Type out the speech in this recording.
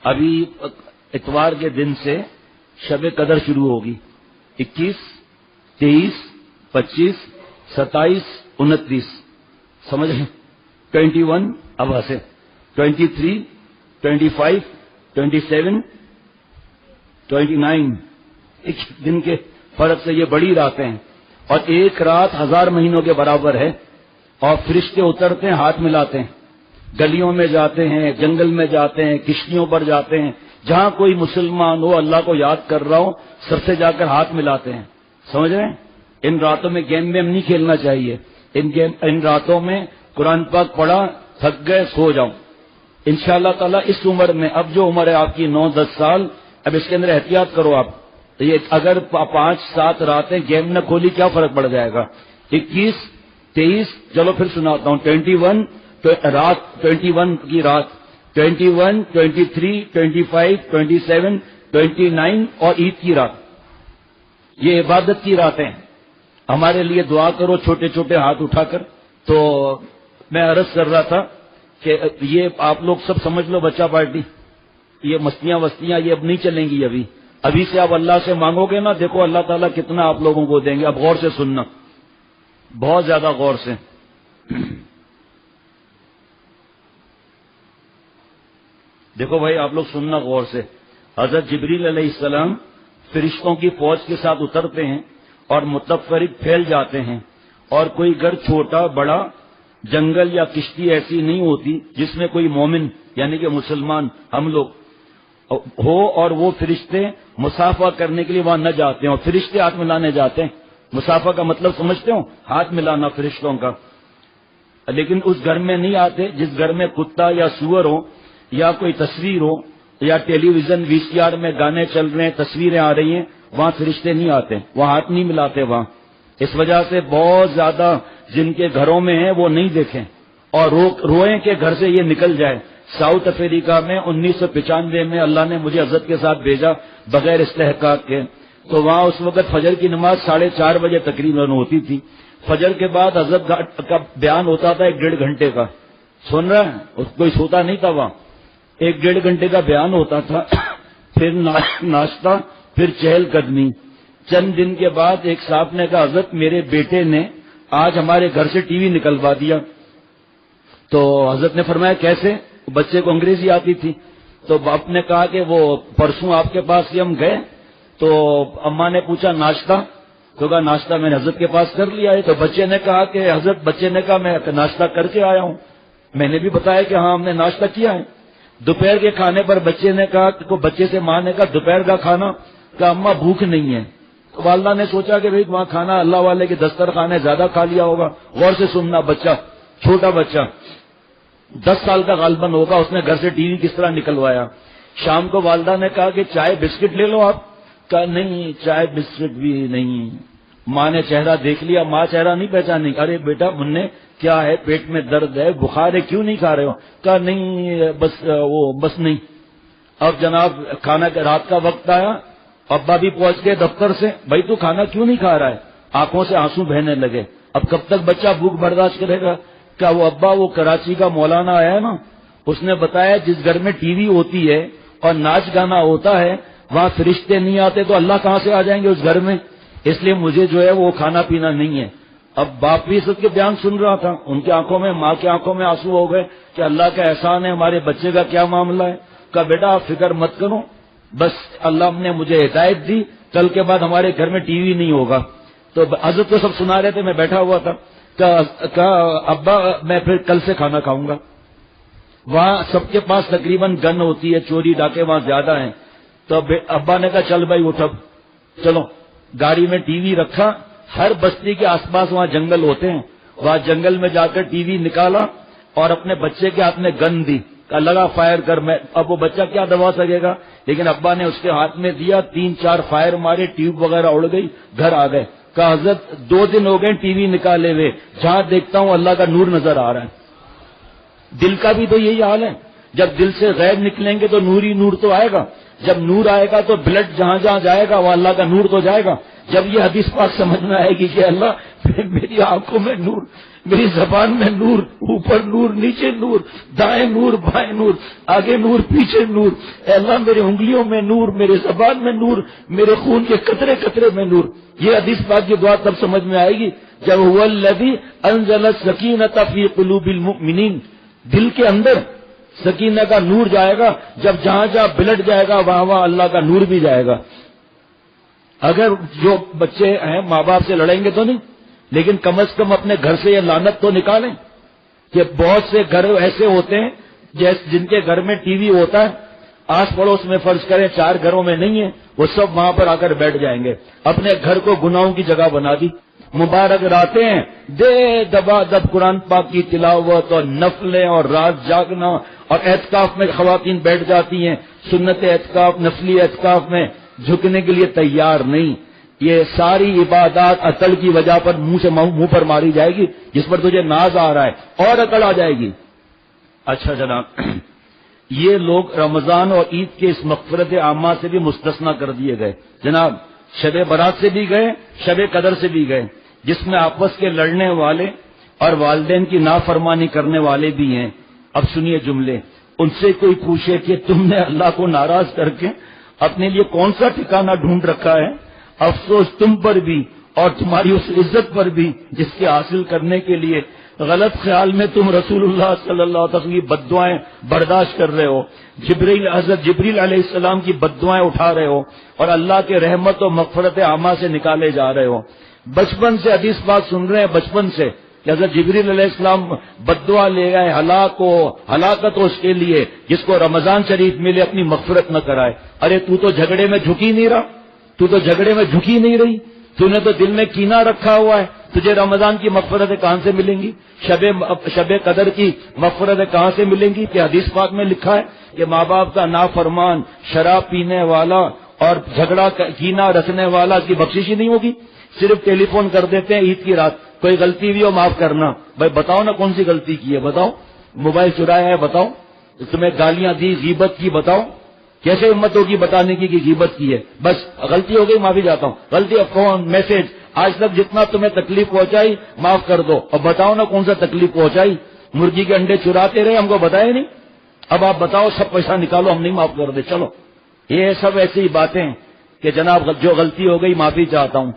ابھی اتوار کے دن سے شب قدر شروع ہوگی، 21، 23، 25، 27، 29، سمجھ رہے ہیں؟ 21 اب سے 23، 25، 27، 29، ایک دن کے فرق سے یہ بڑی راتیں ہیں، اور ایک رات 1000 مہینوں کے برابر ہے، اور فرشتے اترتے ہیں، ہاتھ ملاتے ہیں، گلیوں میں جاتے ہیں، جنگل میں جاتے ہیں، کشتیوں پر جاتے ہیں، جہاں کوئی مسلمان ہو اللہ کو یاد کر رہا ہو سب سے جا کر ہاتھ ملاتے ہیں، سمجھ رہے ہیں؟ ان راتوں میں گیم نہیں کھیلنا چاہیے، ان راتوں میں قرآن پاک پڑھا، تھک گئے، سو جاؤ انشاءاللہ تعالیٰ۔ اس عمر میں اب جو عمر ہے آپ کی 9-10 سال، اب اس کے اندر احتیاط کرو آپ، یہ اگر 5-7 راتیں گیم نہ کھولی کیا فرق پڑ جائے گا؟ 21، 23، چلو پھر سناتا ہوں، 21 رات، 21 کی رات، 21، 23، 25، 27، 29 اور عید کی رات، یہ عبادت کی راتیں ہیں۔ ہمارے لیے دعا کرو چھوٹے چھوٹے ہاتھ اٹھا کر۔ تو میں عرض کر رہا تھا کہ یہ آپ لوگ سب سمجھ لو بچہ پارٹی، یہ مستیاں وستیاں یہ اب نہیں چلیں گی، ابھی سے آپ اللہ سے مانگو گے نا، دیکھو اللہ تعالیٰ کتنا آپ لوگوں کو دیں گے۔ اب غور سے سننا، بہت زیادہ غور سے۔ دیکھو بھائی آپ لوگ سننا غور سے۔ حضرت جبریل علیہ السلام فرشتوں کی فوج کے ساتھ اترتے ہیں اور متفرق پھیل جاتے ہیں، اور کوئی گھر چھوٹا بڑا، جنگل یا کشتی ایسی نہیں ہوتی جس میں کوئی مومن یعنی کہ مسلمان ہم لوگ ہو اور وہ فرشتے مسافہ کرنے کے لیے وہاں نہ جاتے ہیں، اور فرشتے ہاتھ ملانے جاتے ہیں۔ مسافہ کا مطلب سمجھتے ہو؟ ہاتھ ملانا فرشتوں کا۔ لیکن اس گھر میں نہیں آتے جس گھر میں کتا یا سور ہو، یا کوئی تصویر ہو، یا ٹیلی ویژن VCR میں گانے چل رہے ہیں، تصویریں آ رہی ہیں، وہاں فرشتے نہیں آتے، وہاں ہاتھ نہیں ملاتے وہاں۔ اس وجہ سے بہت زیادہ جن کے گھروں میں ہیں وہ نہیں دیکھیں، اور روئیں کہ گھر سے یہ نکل جائے۔ ساؤتھ افریقہ میں 1995 میں اللہ نے مجھے حضرت کے ساتھ بھیجا بغیر استحقاق کے، تو وہاں اس وقت فجر کی نماز 4:30 بجے تقریباً ہوتی تھی۔ فجر کے بعد حضرت کا بیان ہوتا تھا 1-1.5 گھنٹے کا، سن رہا ہے؟ کوئی سوتا نہیں تھا وہاں، 1-1.5 گھنٹے کا بیان ہوتا تھا، پھر ناشتہ، پھر چہل قدمی۔ چند دن کے بعد ایک صاحب نے کہا حضرت میرے بیٹے نے آج ہمارے گھر سے ٹی وی نکلوا دیا۔ تو حضرت نے فرمایا کیسے؟ بچے کو انگریزی آتی تھی، تو باپ نے کہا کہ وہ پرسوں آپ کے پاس ہم گئے تو اماں نے پوچھا ناشتہ، تو کہا ناشتہ میں نے حضرت کے پاس کر لیا ہے۔ تو بچے نے کہا کہ حضرت، بچے نے کہا میں ناشتہ کر کے آیا ہوں، میں نے بھی بتایا کہ ہاں ہم نے ناشتہ کیا ہے۔ دوپہر کے کھانے پر بچے نے کہا کہ بچے سے ماں نے کہا دوپہر کا کھانا، کہا اماں بھوک نہیں ہے۔ تو والدہ نے سوچا کہ بھئی وہاں کھانا اللہ والے کے دسترخوان نے زیادہ کھا لیا ہوگا۔ غور سے سننا، بچہ چھوٹا بچہ 10 سال کا غالباً ہوگا، اس نے گھر سے ٹی وی کس طرح نکلوایا۔ شام کو والدہ نے کہا کہ چائے بسکٹ لے لو آپ، کہا نہیں چائے بسکٹ بھی نہیں۔ ماں نے چہرہ دیکھ لیا، ماں چہرہ نہیں پہچانی، ارے بیٹا مننے کیا ہے، پیٹ میں درد ہے، بخار ہے، کیوں نہیں کھا رہے ہو؟ کہا نہیں بس نہیں۔ اب جناب کھانا کے رات کا وقت آیا، ابا بھی پہنچ گئے دفتر سے، بھائی تو کھانا کیوں نہیں کھا رہا ہے؟ آنکھوں سے آنسو بہنے لگے۔ اب کب تک بچہ بھوک برداشت کرے گا؟ کیا وہ ابا وہ کراچی کا مولانا آیا نا، اس نے بتایا جس گھر میں ٹی وی ہوتی ہے اور ناچ گانا ہوتا ہے وہاں فرشتے نہیں آتے تو اللہ کہاں سے آ جائیں گے اس گھر میں؟ اس لیے مجھے جو ہے وہ کھانا پینا نہیں ہے۔ اب باپ بھی سب کے بیان سن رہا تھا، ان کی آنکھوں میں، ماں کی آنکھوں میں آنسو ہو گئے کہ اللہ کا احسان ہے، ہمارے بچے کا کیا معاملہ ہے؟ کہا بیٹا آپ فکر مت کرو، بس اللہ نے مجھے ہدایت دی، کل کے بعد ہمارے گھر میں ٹی وی نہیں ہوگا۔ تو حضرت کو سب سنا رہے تھے، میں بیٹھا ہوا تھا، کہا ابا میں پھر کل سے کھانا کھاؤں گا۔ وہاں سب کے پاس تقریباً گن ہوتی ہے، چوری ڈاکے وہاں زیادہ ہیں۔ تو ابا نے کہا چل بھائی اٹھ، اب چلو۔ گاڑی میں ٹی وی رکھا، ہر بستی کے آس پاس وہاں جنگل ہوتے ہیں، وہاں جنگل میں جا کر ٹی وی نکالا اور اپنے بچے کے ہاتھ میں گن دی، کہا لگا فائر کر۔ میں اب وہ بچہ کیا دبا سکے گا، لیکن ابا نے اس کے ہاتھ میں دیا، 3-4 فائر مارے، ٹیوب وغیرہ اڑ گئی، گھر آ گئے۔ کہا حضرت 2 دن ہو گئے ٹی وی نکالے ہوئے، جہاں دیکھتا ہوں اللہ کا نور نظر آ رہا ہے۔ دل کا بھی تو یہی حال ہے، جب دل سے غیر نکلیں گے تو نور ہی نور تو آئے گا، جب نور آئے گا تو بلڈ جہاں جہاں جائے گا وہ اللہ کا نور تو جائے گا۔ جب یہ حدیث پاک سمجھ میں آئے گی کہ اللہ میری آنکھوں میں نور، میری زبان میں نور، اوپر نور نیچے نور، دائیں نور بائیں نور، آگے نور پیچھے نور، اے اللہ میرے انگلیوں میں نور، میرے زبان میں نور، میرے خون کے قطرے قطرے میں نور۔ یہ حدیث پاک کی دعا تب سمجھ میں آئے گی جب هو الذی انزل السکینۃ فی قلوب المؤمنین، دل کے اندر سکینہ کا نور جائے گا، جب جہاں جہاں بلٹ جائے گا وہاں وہاں اللہ کا نور بھی جائے گا۔ اگر جو بچے ہیں ماں باپ سے لڑیں گے تو نہیں، لیکن کم از کم اپنے گھر سے یہ لعنت تو نکالیں کہ بہت سے گھر ایسے ہوتے ہیں جن کے گھر میں ٹی وی ہوتا ہے، آس پڑوس میں فرض کریں 4 گھروں میں نہیں ہے، وہ سب وہاں پر آ کر بیٹھ جائیں گے، اپنے گھر کو گناہوں کی جگہ بنا دی۔ مبارک راتیں ہیں، دے دبا دب قرآن پاک کی تلاوت اور نفلیں اور رات جاگنا، اور اعتکاف میں خواتین بیٹھ جاتی ہیں، سنت اعتکاف نفلی اعتکاف میں جھکنے کے لیے تیار نہیں۔ یہ ساری عبادات عقل کی وجہ پر منہ پر ماری جائے گی، جس پر تجھے ناز آ رہا ہے، اور عقل آ جائے گی۔ اچھا جناب، یہ لوگ رمضان اور عید کے اس مغفرت عامہ سے بھی مستثنا کر دیے گئے۔ جناب شب برات سے بھی گئے، شب قدر سے بھی گئے، جس میں آپس کے لڑنے والے اور والدین کی نافرمانی کرنے والے بھی ہیں۔ اب سنیے جملے، ان سے کوئی پوچھے کہ تم نے اللہ کو ناراض کر کے اپنے لیے کون سا ٹھکانہ ڈھونڈ رکھا ہے؟ افسوس تم پر بھی اور تمہاری اس عزت پر بھی جس کے حاصل کرنے کے لیے غلط خیال میں تم رسول اللہ صلی اللہ علیہ وسلم کی بددعائیں برداشت کر رہے ہو، حضرت جبریل علیہ السلام کی بددعائیں اٹھا رہے ہو، اور اللہ کے رحمت و مغفرت عامہ سے نکالے جا رہے ہو۔ بچپن سے حدیث پاک سن رہے ہیں، بچپن سے کہ حضرت جبریل علیہ السلام بددعا لے گئے، ہلاکت ہو اس کے لیے جس کو رمضان شریف ملے اپنی مغفرت نہ کرائے۔ ارے تو جھگڑے میں جھکی نہیں رہا، تو جھگڑے میں جھکی نہیں رہی، تو نے تو دل میں کینہ رکھا ہوا ہے، تجھے رمضان کی مغفرتیں کہاں سے ملیں گی؟ شب قدر کی مغفرتیں کہاں سے ملیں گی؟ کہ حدیث پاک میں لکھا ہے کہ ماں باپ کا نافرمان، شراب پینے والا اور جھگڑا کینہ رکھنے والا کی بخشش ہی نہیں ہوگی۔ صرف ٹیلی فون کر دیتے ہیں عید کی رات، کوئی غلطی بھی ہو معاف کرنا، بھائی بتاؤ نا کون سی غلطی کی ہے، بتاؤ، موبائل چرایا ہے بتاؤ، تمہیں گالیاں دی، غیبت کی بتاؤ، کیسے ہمت ہوگی بتانے کی کہ غیبت کی ہے؟ بس غلطی ہو گئی معافی چاہتا ہوں، غلطی فون میسج آج تک جتنا تمہیں تکلیف پہنچائی معاف کر دو، اور بتاؤ نا کون سا تکلیف پہنچائی؟ مرغی کے انڈے چراتے رہے، ہم کو بتائے نہیں، اب آپ بتاؤ سب پیسہ نکالو، ہم نہیں معاف کر دے، چلو۔ یہ سب ایسی باتیں کہ جناب جو غلطی ہو گئی معافی چاہتا ہوں،